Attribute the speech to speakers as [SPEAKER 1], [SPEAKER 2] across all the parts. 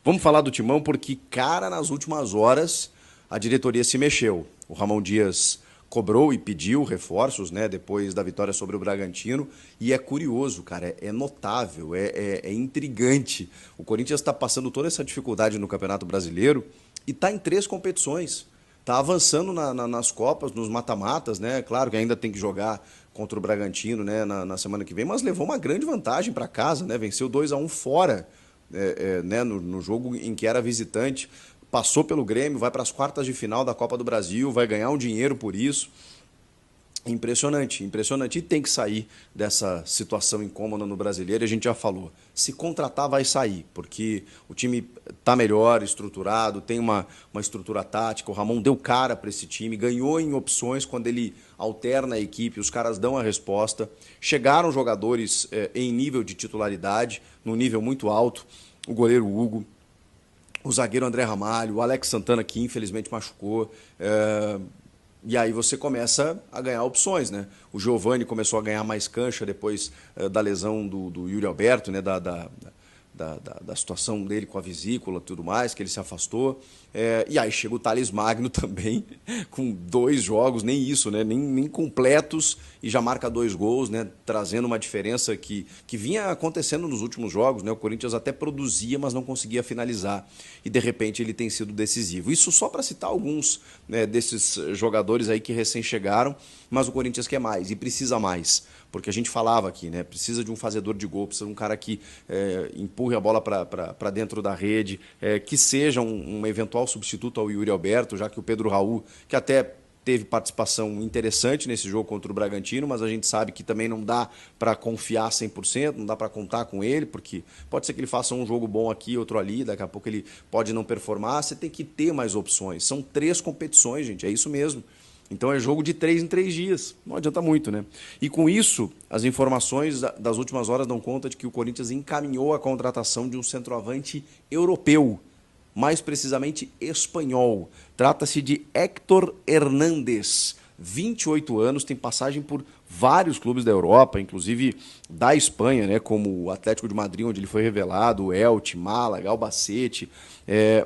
[SPEAKER 1] Vamos falar do Timão porque, cara, nas últimas horas a diretoria se mexeu. O Ramon Dias cobrou e pediu reforços, né, depois da vitória sobre o Bragantino. E é curioso, cara, é notável, é intrigante. O Corinthians está passando toda essa dificuldade no Campeonato Brasileiro e está em 3 competições. Está avançando nas Copas, nos mata-matas, né? Claro que ainda tem que jogar contra o Bragantino, né, na semana que vem, mas levou uma grande vantagem para casa, né? Venceu 2-1 fora, né, no jogo em que era visitante, passou pelo Grêmio, vai para as quartas de final da Copa do Brasil, vai ganhar um dinheiro por isso. Impressionante, impressionante. E tem que sair dessa situação incômoda no Brasileiro, a gente já falou. Se contratar, vai sair, porque o time está melhor estruturado, tem uma estrutura tática. O Ramon deu cara para esse time, ganhou em opções quando ele alterna a equipe, os caras dão a resposta. Chegaram jogadores em nível de titularidade, num nível muito alto. O goleiro Hugo, o zagueiro André Ramalho, o Alex Santana, que infelizmente machucou. E aí você começa a ganhar opções, né? O Giovani começou a ganhar mais cancha depois da lesão do Yuri Alberto, né? Da situação dele com a vesícula e tudo mais, que ele se afastou. E aí chega o Thales Magno também, com 2 jogos, nem isso, né? Nem completos, e já marca 2 gols, né? Trazendo uma diferença que vinha acontecendo nos últimos jogos, né? O Corinthians até produzia, mas não conseguia finalizar. E de repente ele tem sido decisivo. Isso só para citar alguns, né, desses jogadores aí que recém chegaram, mas o Corinthians quer mais e precisa mais. Porque a gente falava aqui, né? Precisa de um fazedor de gol, precisa de um cara que empurre a bola para dentro da rede, que seja um eventual substituto ao Yuri Alberto, já que o Pedro Raul, que até teve participação interessante nesse jogo contra o Bragantino, mas a gente sabe que também não dá para confiar 100%, não dá para contar com ele, porque pode ser que ele faça um jogo bom aqui, outro ali, daqui a pouco ele pode não performar, você tem que ter mais opções. São 3 competições, gente, é isso mesmo. Então é jogo de 3 em 3 dias. Não adianta muito, né? E com isso, as informações das últimas horas dão conta de que o Corinthians encaminhou a contratação de um centroavante europeu, mais precisamente espanhol. Trata-se de Héctor Hernández, 28 anos, tem passagem por vários clubes da Europa, inclusive da Espanha, né, como o Atlético de Madrid, onde ele foi revelado, o Elche, Málaga, Albacete,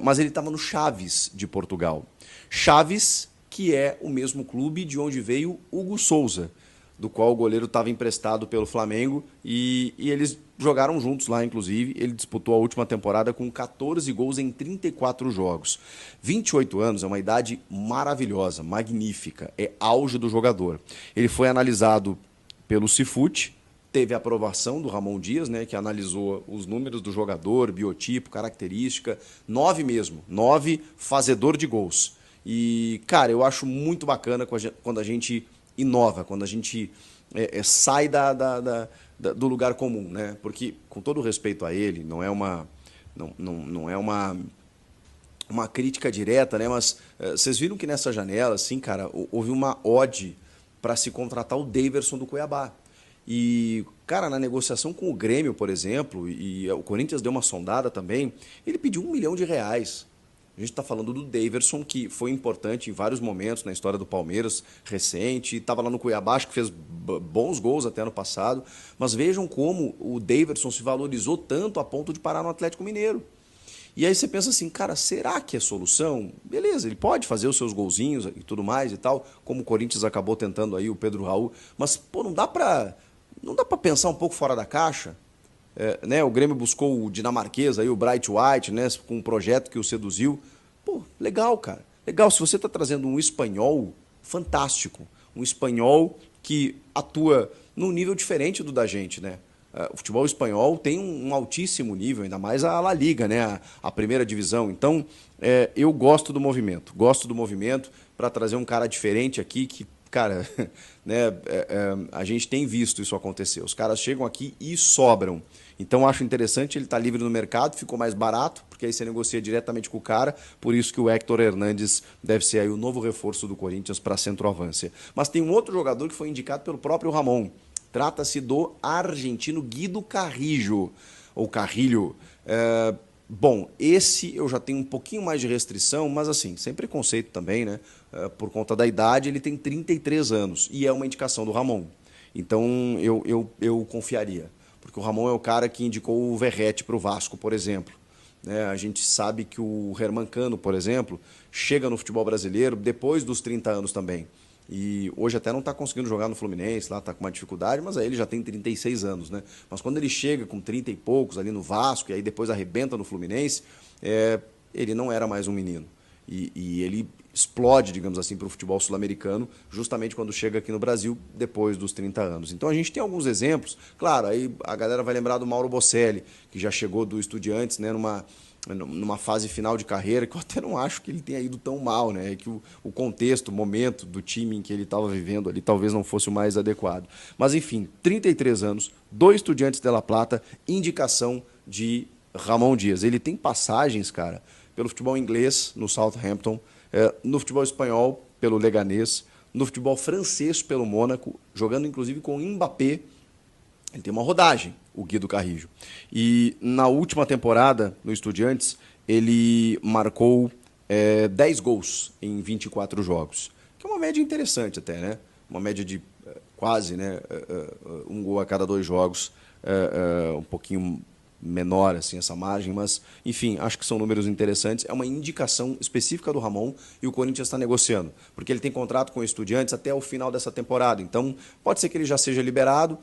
[SPEAKER 1] mas ele estava no Chaves de Portugal. Chaves, que é o mesmo clube de onde veio Hugo Souza, do qual o goleiro estava emprestado pelo Flamengo, e eles jogaram juntos lá, inclusive. Ele disputou a última temporada com 14 gols em 34 jogos. 28 anos é uma idade maravilhosa, magnífica, é auge do jogador. Ele foi analisado pelo Cifute, teve a aprovação do Ramon Dias, né, que analisou os números do jogador, biotipo, característica, 9 mesmo, 9 fazedor de gols. E, cara, eu acho muito bacana quando a gente inova, quando a gente sai do lugar comum, né? Porque, com todo respeito a ele, não é uma crítica direta, né? Mas vocês viram que nessa janela, assim, cara, houve uma ode para se contratar o Daverson do Cuiabá. E, cara, na negociação com o Grêmio, por exemplo, e o Corinthians deu uma sondada também, ele pediu R$ 1 milhão. A gente está falando do Daverson, que foi importante em vários momentos na história do Palmeiras, recente, estava lá no Cuiabá, acho que fez bons gols até no passado, mas vejam como o Daverson se valorizou tanto a ponto de parar no Atlético Mineiro. E aí você pensa assim, cara, será que é solução? Beleza, ele pode fazer os seus golzinhos e tudo mais e tal, como o Corinthians acabou tentando aí, o Pedro Raul, mas, pô, não dá para pensar um pouco fora da caixa? Né, o Grêmio buscou o dinamarquês, aí, o Bright White, né, com um projeto que o seduziu. Pô, legal, cara. Legal, se você está trazendo um espanhol, fantástico. Um espanhol que atua num nível diferente do da gente, né? O futebol espanhol tem um altíssimo nível, ainda mais a La Liga, né? A primeira divisão. Então, eu gosto do movimento para trazer um cara diferente aqui que, cara, né, a gente tem visto isso acontecer. Os caras chegam aqui e sobram. Então, acho interessante, ele está livre no mercado, ficou mais barato, porque aí você negocia diretamente com o cara, por isso que o Héctor Hernández deve ser aí o novo reforço do Corinthians para centroavância. Mas tem um outro jogador que foi indicado pelo próprio Ramon. Trata-se do argentino Guido Carrillo, ou Carrilho. Bom, esse eu já tenho um pouquinho mais de restrição, mas assim, sem preconceito também, né? Por conta da idade, ele tem 33 anos e é uma indicação do Ramon. Então eu confiaria, porque o Ramon é o cara que indicou o Verratti para o Vasco, por exemplo. né? A gente sabe que o Herman Cano, por exemplo, chega no futebol brasileiro depois dos 30 anos também. E hoje até não está conseguindo jogar no Fluminense, lá está com uma dificuldade, mas aí ele já tem 36 anos, né? Mas quando ele chega com 30 e poucos ali no Vasco, e aí depois arrebenta no Fluminense, ele não era mais um menino. E ele explode, digamos assim, para o futebol sul-americano, justamente quando chega aqui no Brasil, depois dos 30 anos. Então a gente tem alguns exemplos. Claro, aí a galera vai lembrar do Mauro Bocelli, que já chegou do Estudiantes, né, numa fase final de carreira, que eu até não acho que ele tenha ido tão mal, né? Que o contexto, o momento do time em que ele estava vivendo ali talvez não fosse o mais adequado. Mas enfim, 33 anos, do Estudiantes de La Plata, indicação de Ramon Dias. Ele tem passagens, cara, pelo futebol inglês, no Southampton, no futebol espanhol, pelo Leganés, no futebol francês, pelo Mônaco, jogando inclusive com o Mbappé. Ele tem uma rodagem, o Guido Carrillo. E na última temporada, no Estudiantes, ele marcou 10 gols em 24 jogos, que é uma média interessante até, né? Uma média de quase, né, um gol a cada 2 jogos, um pouquinho menor assim essa margem, mas enfim, acho que são números interessantes. É uma indicação específica do Ramon e o Corinthians está negociando, porque ele tem contrato com o Estudiantes até o final dessa temporada, então pode ser que ele já seja liberado,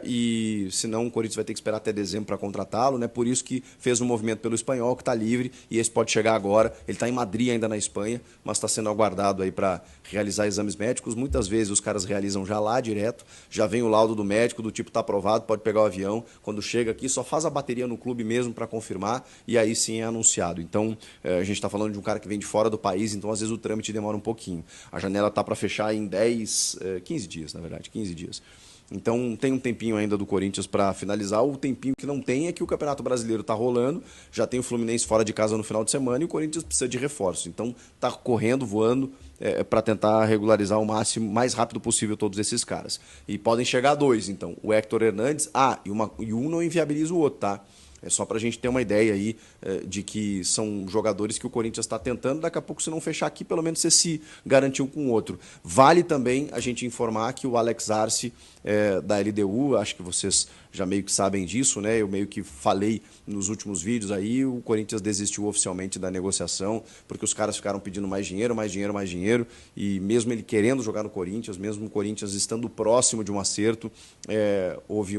[SPEAKER 1] e senão o Corinthians vai ter que esperar até dezembro para contratá-lo, né? Por isso que fez um movimento pelo espanhol, que está livre, e esse pode chegar agora. Ele está em Madrid ainda na Espanha, mas está sendo aguardado aí para realizar exames médicos. Muitas vezes os caras realizam já lá direto, já vem o laudo do médico, do tipo está aprovado, pode pegar o avião, quando chega aqui só faz a bateria no clube mesmo para confirmar, e aí sim é anunciado. Então a gente está falando de um cara que vem de fora do país, então às vezes o trâmite demora um pouquinho. A janela está para fechar em 15 dias, na verdade, 15 dias. Então tem um tempinho ainda do Corinthians para finalizar. O tempinho que não tem é que o Campeonato Brasileiro está rolando, já tem o Fluminense fora de casa no final de semana e o Corinthians precisa de reforço. Então está correndo, voando, para tentar regularizar o máximo, mais rápido possível todos esses caras. E podem chegar 2, então. O Héctor Hernandes, e um não inviabiliza o outro, tá? É só para a gente ter uma ideia aí de que são jogadores que o Corinthians está tentando. Daqui a pouco, se não fechar aqui, pelo menos você se garantiu com o outro. Vale também a gente informar que o Alex Arce, da LDU, acho que vocês já meio que sabem disso, né? Eu meio que falei nos últimos vídeos aí, o Corinthians desistiu oficialmente da negociação, porque os caras ficaram pedindo mais dinheiro, mais dinheiro, mais dinheiro, e mesmo ele querendo jogar no Corinthians, mesmo o Corinthians estando próximo de um acerto, houve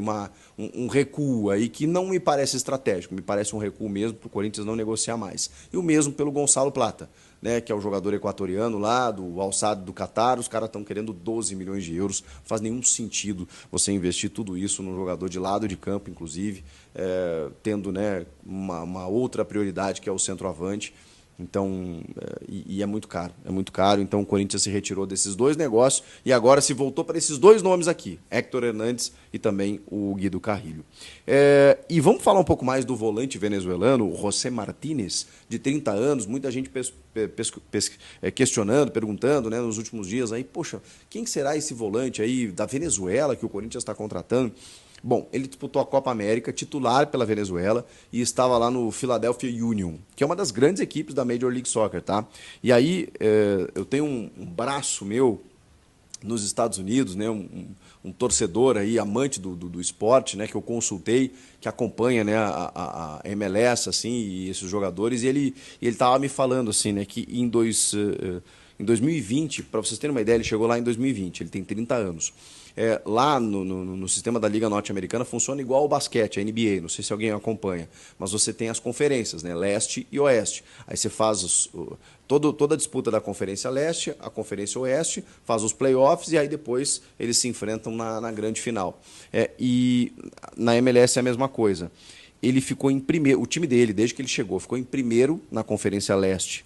[SPEAKER 1] um recuo aí que não me parece estratégico, me parece um recuo mesmo para o Corinthians não negociar mais. E o mesmo pelo Gonçalo Plata, né, que é o jogador equatoriano lá, do Al Sadd do Catar. Os caras estão querendo 12 milhões de euros. Não faz nenhum sentido você investir tudo isso num jogador de lado de campo, inclusive, tendo, né, uma outra prioridade, que é o centroavante. Então, é muito caro. Então o Corinthians se retirou desses 2 negócios e agora se voltou para esses 2 nomes aqui, Héctor Hernandes e também o Guido Carrillo. E vamos falar um pouco mais do volante venezuelano, o José Martínez, de 30 anos, muita gente questionando, perguntando, né, nos últimos dias aí, poxa, quem será esse volante aí da Venezuela que o Corinthians está contratando? Bom, ele disputou a Copa América, titular pela Venezuela, e estava lá no Philadelphia Union, que é uma das grandes equipes da Major League Soccer, tá? E aí eu tenho um braço meu nos Estados Unidos, né, um torcedor aí, amante do esporte, né, que eu consultei, que acompanha, né, a MLS, assim, e esses jogadores, e ele estava me falando assim, né, que em 2020, para vocês terem uma ideia, ele chegou lá em 2020, ele tem 30 anos. Lá no sistema da Liga Norte-Americana funciona igual ao basquete, a NBA, não sei se alguém acompanha, mas você tem as conferências, né, leste e oeste. Aí você faz toda a disputa da Conferência Leste, a Conferência Oeste, faz os playoffs e aí depois eles se enfrentam na grande final. E na MLS é a mesma coisa. Ele ficou em primeiro, o time dele, desde que ele chegou, ficou em primeiro na Conferência Leste,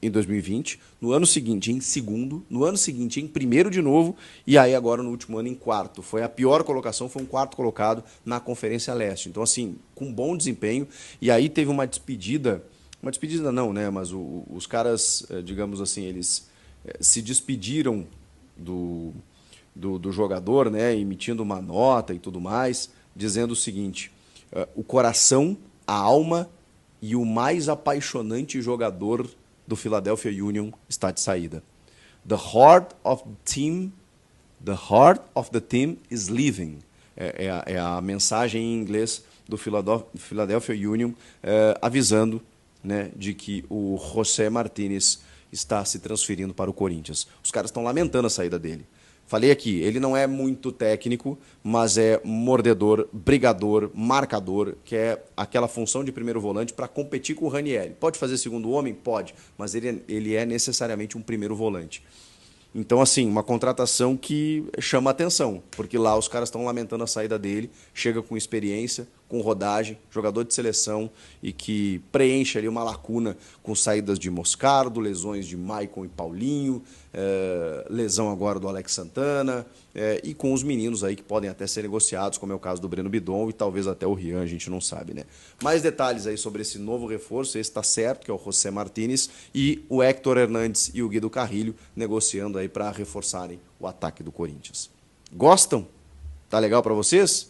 [SPEAKER 1] em 2020, no ano seguinte em segundo, no ano seguinte em primeiro de novo, e aí agora no último ano em quarto. Foi a pior colocação, foi um quarto colocado na Conferência Leste. Então, assim, com bom desempenho, e aí teve uma despedida não, né, mas os caras, digamos assim, eles se despediram do jogador, né, emitindo uma nota e tudo mais, dizendo o seguinte: o coração, a alma e o mais apaixonante jogador do Philadelphia Union está de saída. The heart of the team is leaving. É a mensagem em inglês do Philadelphia Union, avisando, né, de que o José Martínez está se transferindo para o Corinthians. Os caras estão lamentando a saída dele. Falei aqui, ele não é muito técnico, mas é mordedor, brigador, marcador, que é aquela função de primeiro volante para competir com o Ranieri. Pode fazer segundo homem? Pode, mas ele é necessariamente um primeiro volante. Então, assim, uma contratação que chama atenção, porque lá os caras estão lamentando a saída dele, chega com experiência, com rodagem, jogador de seleção e que preenche ali uma lacuna com saídas de Moscardo, lesões de Maicon e Paulinho, lesão agora do Alex Santana, e com os meninos aí que podem até ser negociados, como é o caso do Breno Bidon e talvez até o Rian, a gente não sabe, né? Mais detalhes aí sobre esse novo reforço, esse está certo, que é o José Martínez, e o Héctor Hernandes e o Guido Carrilho negociando aí para reforçarem o ataque do Corinthians. Gostam? Tá legal para vocês?